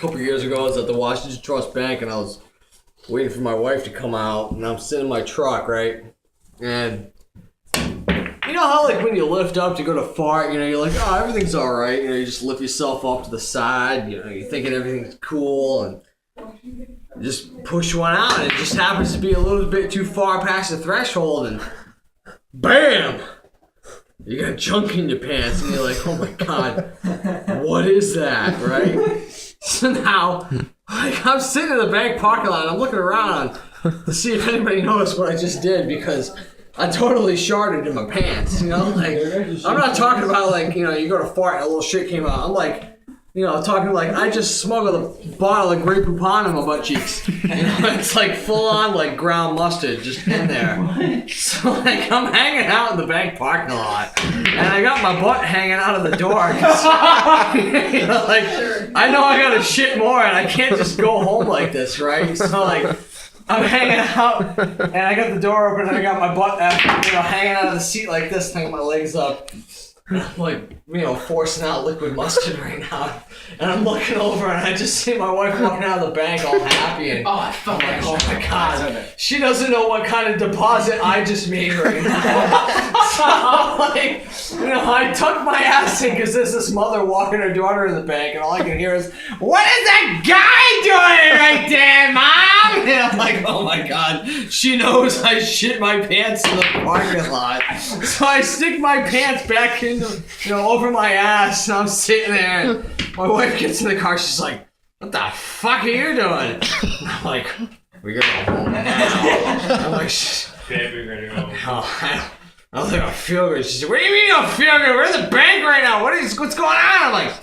couple years ago, I was at the Washington Trust Bank, and I was waiting for my wife to come out, and I'm sitting in my truck, right? And you know how, like, when you lift up to go to fart, you know, you're like, oh, everything's all right. You know, you just lift yourself up to the side. You know, you're thinking everything's cool, and you just push one out, and it just happens to be a little bit too far past the threshold, and bam! You got junk in your pants, and you're like, oh my god, what is that, right? So now, like, I'm sitting in the bank parking lot, and I'm looking around to see if anybody noticed what I just did, because I totally sharted in my pants, you know? Like, I'm not talking about, like, you know, you go to fart and a little shit came out. I'm like, you know, talking like I just smuggled a bottle of Grey Poupon in my butt cheeks. You know, it's like full on like ground mustard just in there. So like I'm hanging out in the bank parking lot, and I got my butt hanging out of the door. You know, like I know I gotta shit more, and I can't just go home like this, right? So like I'm hanging out, and I got the door open, and I got my butt, you know, hanging out of the seat like this, hanging my legs up. And I'm like, you know, forcing out liquid mustard right now. And I'm looking over and I just see my wife walking out of the bank all happy. And I'm like, oh my god, she doesn't know what kind of deposit I just made right now. So, like, you know, I tuck my ass in because there's this mother walking her daughter in the bank. And all I can hear is, what is that guy doing right there, Mom? And I'm like, oh my god, she knows I shit my pants in the parking lot. So I stick my pants back in, you know, over my ass, and I'm sitting there, and my wife gets in the car, she's like, what the fuck are you doing? And I'm like, we're gonna go home now. I'm like, Baby, we're gonna go. I don't think I feel good. She said, what do you mean you don't feel good? We're in the bank right now. What's going on? I'm like,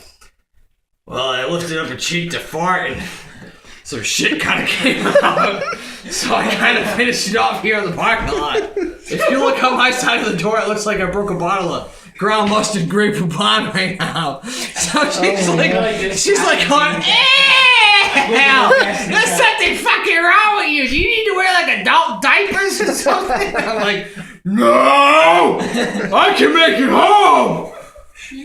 well, I lifted up a cheek to fart, and some shit kind of came out. So I kind of finished it off here in the parking lot. If you look on my side of the door, it looks like I broke a bottle of ground mustard Grey Poupon right now. So she's like going, hell, there's something fucking wrong with you. Do you need to wear like adult diapers or something? I'm like, no, I can make it home.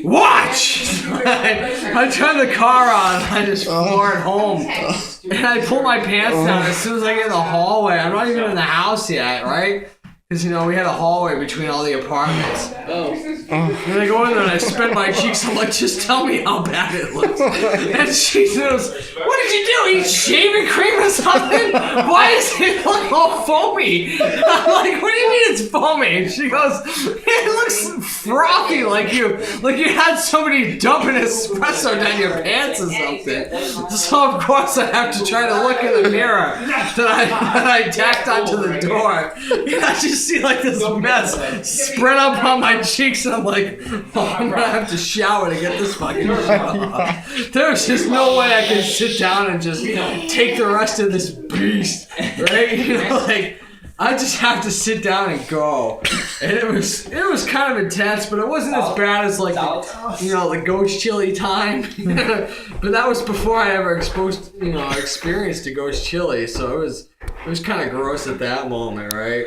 Watch! I turn the car on, I just floor it home, and I pull my pants down as soon as I get in the hallway. I'm not even in the house yet, right? Because, you know, we had a hallway between all the apartments. And I go in there and I spread my cheeks. I'm like, just tell me how bad it looks. And she says, what did you do? Eat shaving cream or something? Why does it look all foamy? I'm like, what do you mean it's foamy? And she goes, it looks frothy, like you had somebody dump an espresso down your pants or something. So of course I have to try to look in the mirror that I tacked onto the door. And I just see like this mess spread up on my cheeks, and I'm like, oh, I'm gonna have to shower to get this fucking shit off. There's just no way I can sit down and just take the rest of this beast, right? You know, like I just have to sit down and go. And it was kind of intense, but it wasn't as bad as like the ghost chili time. But that was before I ever experienced a ghost chili, so it was kind of gross at that moment, right?